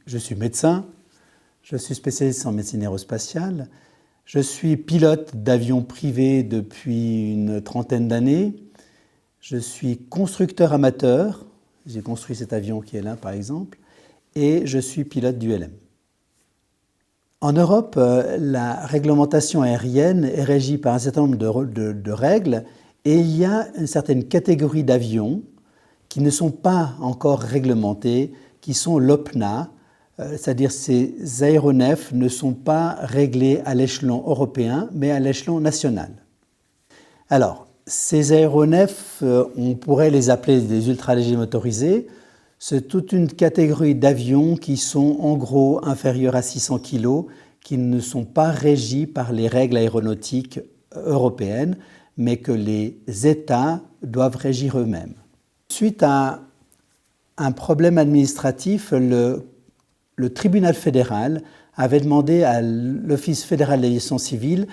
Je suis médecin, je suis spécialiste en médecine aérospatiale, je suis pilote d'avions privés depuis une trentaine d'années, je suis constructeur amateur, j'ai construit cet avion qui est là par exemple, et je suis pilote d'ULM. En Europe, la réglementation aérienne est régie par un certain nombre de règles et il y a une certaine catégorie d'avions qui ne sont pas encore réglementés, qui sont l'OPNA, c'est-à-dire ces aéronefs ne sont pas réglés à l'échelon européen, mais à l'échelon national. Alors, ces aéronefs, on pourrait les appeler des ultralégers motorisés. C'est toute une catégorie d'avions qui sont en gros inférieurs à 600 kg, qui ne sont pas régis par les règles aéronautiques européennes, mais que les États doivent régir eux-mêmes. Suite à un problème administratif, le tribunal fédéral avait demandé à l'Office fédéral d'aviation civile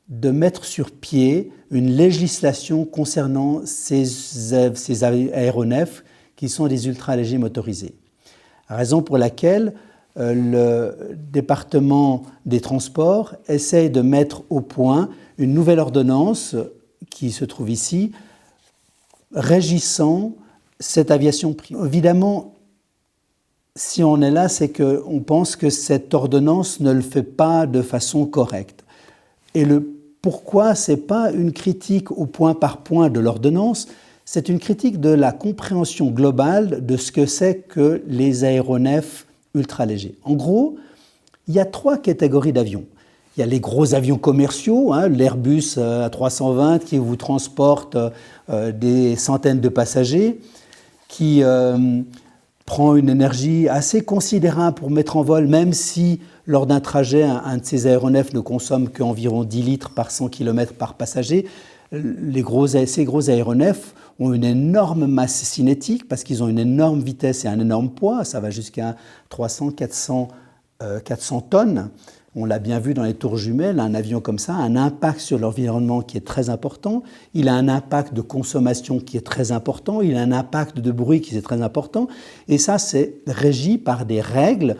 de mettre sur pied une législation concernant ces aéronefs qui sont des ultralégers motorisés. Raison pour laquelle le département des transports essaye de mettre au point une nouvelle ordonnance qui se trouve ici, régissant cette aviation privée. Évidemment, si on est là, c'est qu'on pense que cette ordonnance ne le fait pas de façon correcte. Et pourquoi ce n'est pas une critique au point par point de l'ordonnance, c'est une critique de la compréhension globale de ce que c'est que les aéronefs ultralégers. En gros, il y a trois catégories d'avions. Il y a les gros avions commerciaux, l'Airbus A320 qui vous transporte des centaines de passagers, qui prend une énergie assez considérable pour mettre en vol, même si lors d'un trajet, un de ces aéronefs ne consomme qu'environ 10 litres par 100 km par passager. Ces gros aéronefs ont une énorme masse cinétique parce qu'ils ont une énorme vitesse et un énorme poids. Ça va jusqu'à 300-400 tonnes. On l'a bien vu dans les tours jumelles, un avion comme ça a un impact sur l'environnement qui est très important. Il a un impact de consommation qui est très important. Il a un impact de bruit qui est très important. Et ça, c'est régi par des règles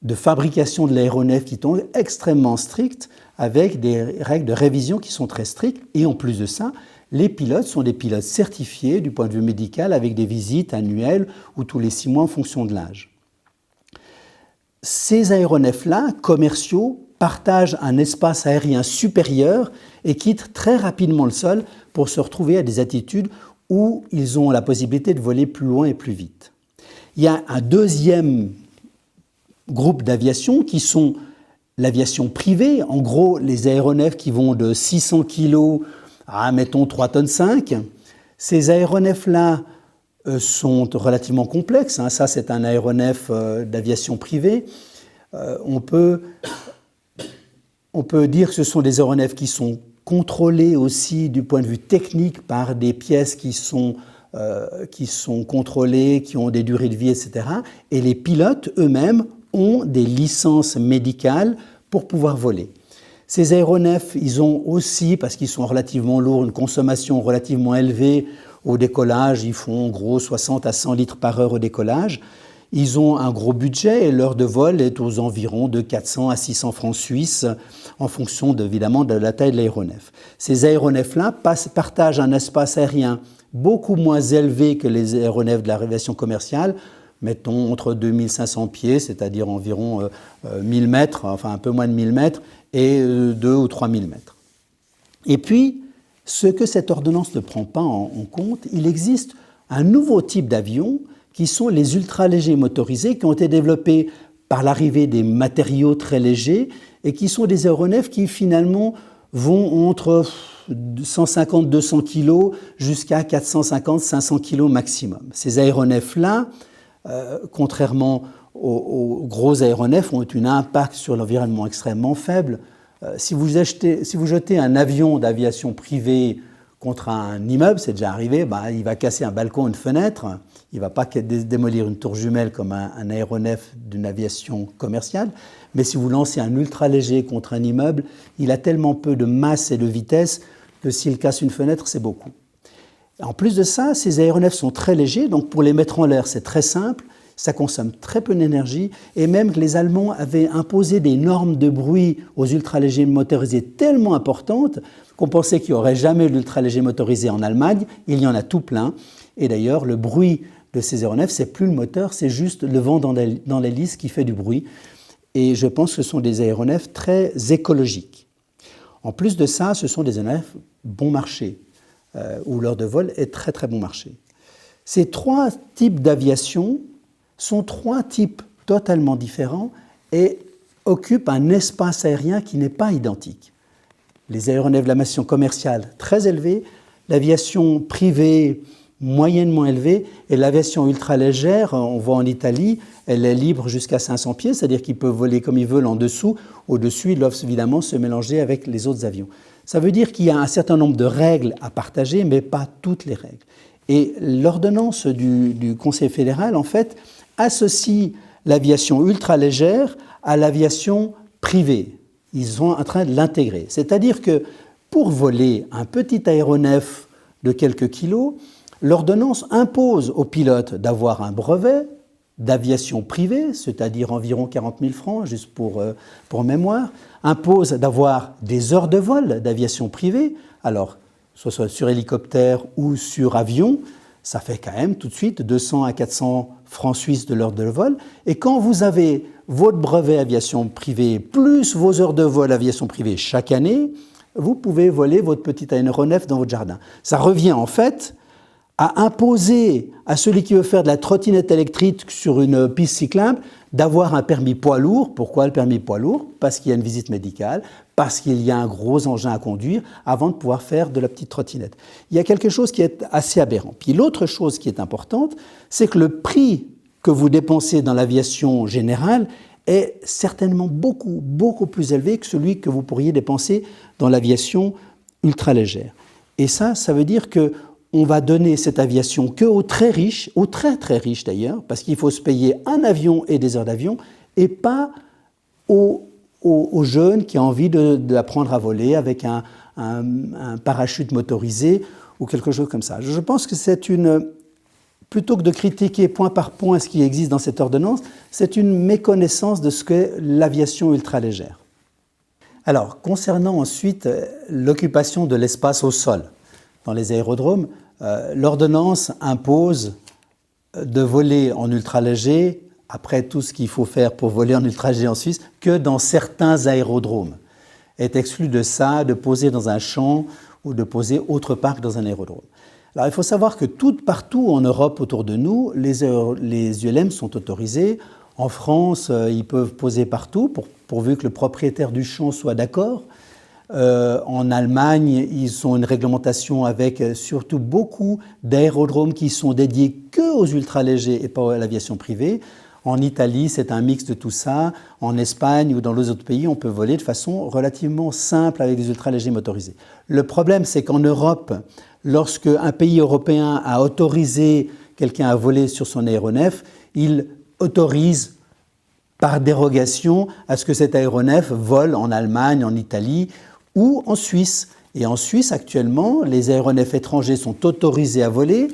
de fabrication de l'aéronef qui sont extrêmement strictes, avec des règles de révision qui sont très strictes. Et en plus de ça, les pilotes sont des pilotes certifiés du point de vue médical avec des visites annuelles ou tous les 6 mois en fonction de l'âge. Ces aéronefs-là, commerciaux, partagent un espace aérien supérieur et quittent très rapidement le sol pour se retrouver à des altitudes où ils ont la possibilité de voler plus loin et plus vite. Il y a un deuxième groupe d'aviation qui sont l'aviation privée, en gros les aéronefs qui vont de 600 kg à, mettons, 3,5 tonnes. Ces aéronefs-là sont relativement complexes. Ça, c'est un aéronef d'aviation privée. On peut dire que ce sont des aéronefs qui sont contrôlés aussi du point de vue technique par des pièces qui sont contrôlées, qui ont des durées de vie, etc. Et les pilotes eux-mêmes ont des licences médicales pour pouvoir voler. Ces aéronefs, ils ont aussi, parce qu'ils sont relativement lourds, une consommation relativement élevée au décollage. Ils font en gros 60 à 100 litres par heure au décollage. Ils ont un gros budget et l'heure de vol est aux environs de 400 à 600 francs suisses en fonction évidemment de la taille de l'aéronef. Ces aéronefs-là partagent un espace aérien beaucoup moins élevé que les aéronefs de l'aviation commerciale, mettons entre 2500 pieds, c'est-à-dire environ 1000 mètres, enfin un peu moins de 1000 mètres, et 2 ou 3000 mètres. Et puis, ce que cette ordonnance ne prend pas en compte, il existe un nouveau type d'avion qui sont les ultralégers motorisés qui ont été développés par l'arrivée des matériaux très légers et qui sont des aéronefs qui finalement vont entre 150-200 kg jusqu'à 450-500 kg maximum. Ces aéronefs-là, contrairement aux gros aéronefs, ont un impact sur l'environnement extrêmement faible. Si vous jetez un avion d'aviation privée contre un immeuble, c'est déjà arrivé, il va casser un balcon, une fenêtre, il ne va pas démolir une tour jumelle comme un aéronef d'une aviation commerciale, mais si vous lancez un ultra-léger contre un immeuble, il a tellement peu de masse et de vitesse que s'il casse une fenêtre, c'est beaucoup. En plus de ça, ces aéronefs sont très légers, donc pour les mettre en l'air, c'est très simple. ça consomme très peu d'énergie, et même que les Allemands avaient imposé des normes de bruit aux ultralégers motorisés tellement importantes qu'on pensait qu'il n'y aurait jamais d'ultraléger motorisé en Allemagne. Il y en a tout plein, et d'ailleurs le bruit de ces aéronefs, c'est plus le moteur, c'est juste le vent dans l'hélice qui fait du bruit, et je pense que ce sont des aéronefs très écologiques. En plus de ça, ce sont des aéronefs bon marché, où l'heure de vol est très très bon marché. Ces trois types d'aviation sont trois types totalement différents et occupent un espace aérien qui n'est pas identique. Les aéronefs de l'aviation commerciale très élevés, l'aviation privée moyennement élevée et l'aviation ultralégère, on voit en Italie, elle est libre jusqu'à 500 pieds, c'est-à-dire qu'ils peuvent voler comme ils veulent en dessous. Au-dessus, ils doivent évidemment se mélanger avec les autres avions. Ça veut dire qu'il y a un certain nombre de règles à partager, mais pas toutes les règles. Et l'ordonnance du Conseil fédéral, en fait, associe l'aviation ultralégère à l'aviation privée. Ils sont en train de l'intégrer. C'est-à-dire que pour voler un petit aéronef de quelques kilos, l'ordonnance impose aux pilotes d'avoir un brevet d'aviation privée, c'est-à-dire environ 40 000 francs, juste pour mémoire, impose d'avoir des heures de vol d'aviation privée, alors soit sur hélicoptère ou sur avion, ça fait quand même tout de suite 200 à 400 francs suisses de l'heure de vol. Et quand vous avez votre brevet aviation privée plus vos heures de vol aviation privée chaque année, vous pouvez voler votre petit aéronef dans votre jardin. Ça revient en fait à imposer à celui qui veut faire de la trottinette électrique sur une piste cyclable d'avoir un permis poids lourd. Pourquoi le permis poids lourd? Parce qu'il y a une visite médicale, parce qu'il y a un gros engin à conduire avant de pouvoir faire de la petite trottinette. Il y a quelque chose qui est assez aberrant. Puis l'autre chose qui est importante, c'est que le prix que vous dépensez dans l'aviation générale est certainement beaucoup, beaucoup plus élevé que celui que vous pourriez dépenser dans l'aviation ultralégère. Et ça veut dire que on va donner cette aviation qu'aux très riches, aux très très riches d'ailleurs, parce qu'il faut se payer un avion et des heures d'avion, et pas aux jeunes qui ont envie d'apprendre à voler avec un parachute motorisé ou quelque chose comme ça. Je pense que c'est plutôt que de critiquer point par point ce qui existe dans cette ordonnance, c'est une méconnaissance de ce qu'est l'aviation ultralégère. Alors, concernant ensuite l'occupation de l'espace au sol dans les aérodromes, l'ordonnance impose de voler en ultraléger, après tout ce qu'il faut faire pour voler en ultraléger en Suisse, que dans certains aérodromes. Est exclu de ça de poser dans un champ ou de poser autre part que dans un aérodrome. Alors il faut savoir que partout en Europe autour de nous, les ULM sont autorisés. En France, ils peuvent poser partout, pourvu que le propriétaire du champ soit d'accord. En Allemagne, ils ont une réglementation avec surtout beaucoup d'aérodromes qui sont dédiés que aux ultralégers et pas à l'aviation privée. En Italie, c'est un mix de tout ça. En Espagne ou dans les autres pays, on peut voler de façon relativement simple avec des ultralégers motorisés. Le problème, c'est qu'en Europe, lorsque un pays européen a autorisé quelqu'un à voler sur son aéronef, il autorise par dérogation à ce que cet aéronef vole en Allemagne, en Italie ou en Suisse. Et en Suisse, actuellement, les aéronefs étrangers sont autorisés à voler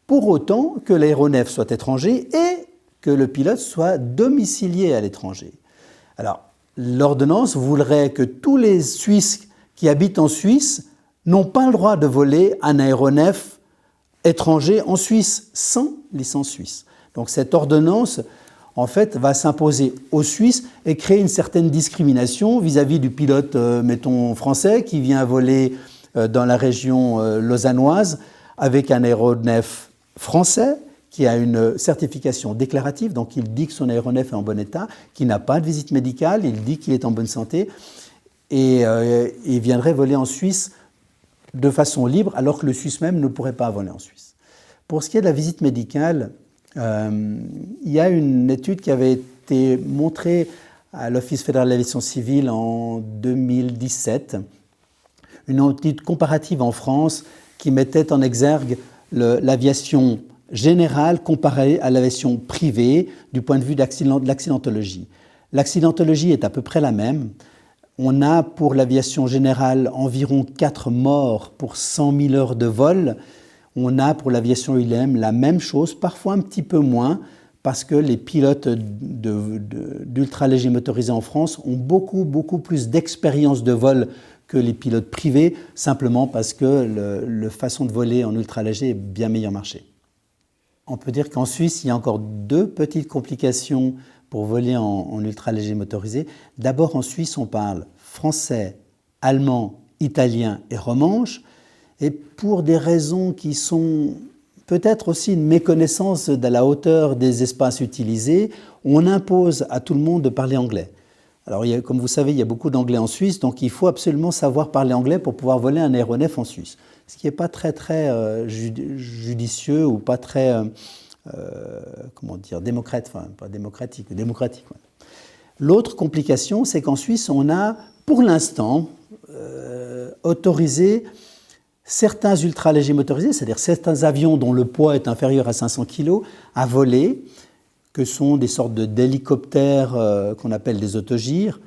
pour autant que l'aéronef soit étranger et que le pilote soit domicilié à l'étranger. Alors, l'ordonnance voudrait que tous les Suisses qui habitent en Suisse n'ont pas le droit de voler un aéronef étranger en Suisse sans licence suisse. Donc cette ordonnance, en fait, va s'imposer aux Suisses et créer une certaine discrimination vis-à-vis du pilote, mettons, français qui vient voler dans la région lausannoise avec un aéronef français qui a une certification déclarative, donc il dit que son aéronef est en bon état, qu'il n'a pas de visite médicale, il dit qu'il est en bonne santé, et il viendrait voler en Suisse de façon libre, alors que le Suisse même ne pourrait pas voler en Suisse. Pour ce qui est de la visite médicale, il y a une étude qui avait été montrée à l'Office fédéral de l'aviation civile en 2017, une étude comparative en France qui mettait en exergue l'aviation générale comparée à l'aviation privée du point de vue de l'accidentologie. L'accidentologie est à peu près la même. On a pour l'aviation générale environ 4 morts pour 100 000 heures de vol. On a pour l'aviation ULM la même chose, parfois un petit peu moins, parce que les pilotes d'ultra-légers motorisés en France ont beaucoup plus d'expérience de vol que les pilotes privés, simplement parce que la façon de voler en ultra-léger est bien meilleur marché. On peut dire qu'en Suisse, il y a encore 2 petites complications pour voler en ultra-léger motorisé. D'abord, en Suisse, on parle français, allemand, italien et romanche. Et pour des raisons qui sont peut-être aussi une méconnaissance de la hauteur des espaces utilisés, on impose à tout le monde de parler anglais. Alors, comme vous savez, il y a beaucoup d'anglais en Suisse, donc il faut absolument savoir parler anglais pour pouvoir voler un aéronef en Suisse. Ce qui n'est pas très judicieux ou pas très, démocratique. Ouais. L'autre complication, c'est qu'en Suisse, on a, pour l'instant, autorisé certains ultra-légers motorisés, c'est-à-dire certains avions dont le poids est inférieur à 500 kg, à voler, que sont des sortes d'hélicoptères qu'on appelle des autogyres,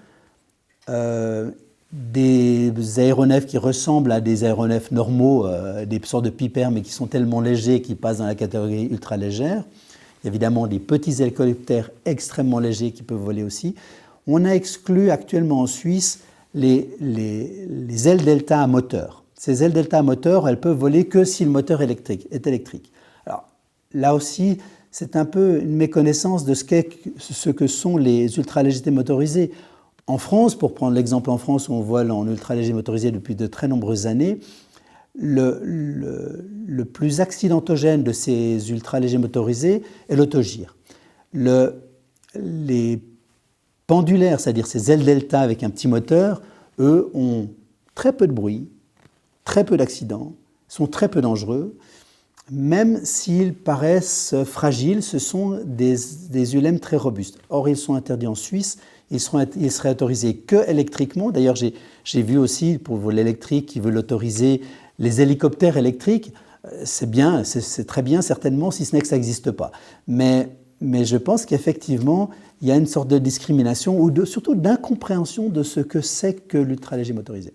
des aéronefs qui ressemblent à des aéronefs normaux, des sortes de pipers, mais qui sont tellement légers qu'ils passent dans la catégorie ultra-légère. Il y a évidemment des petits hélicoptères extrêmement légers qui peuvent voler aussi. On a exclu actuellement en Suisse les ailes delta à moteur. Ces ailes delta à moteur, elles peuvent voler que si le moteur est électrique. Alors, là aussi, c'est un peu une méconnaissance de ce que sont les ultra-légers motorisés. En France, pour prendre l'exemple en France où on vole en ultra-léger motorisé depuis de très nombreuses années, le plus accidentogène de ces ultra-légers motorisés est l'autogyre. Les pendulaires, c'est-à-dire ces ailes delta avec un petit moteur, eux ont très peu de bruit, très peu d'accidents, sont très peu dangereux. Même s'ils paraissent fragiles, ce sont des ULM très robustes. Or, ils sont interdits en Suisse, ils seraient autorisés que électriquement. D'ailleurs, j'ai vu aussi, pour l'électrique, qui veulent autoriser les hélicoptères électriques. C'est bien, c'est très bien certainement, si ce n'est que ça n'existe pas. Mais je pense qu'effectivement, il y a une sorte de discrimination ou surtout d'incompréhension de ce que c'est que l'ultra-léger motorisé.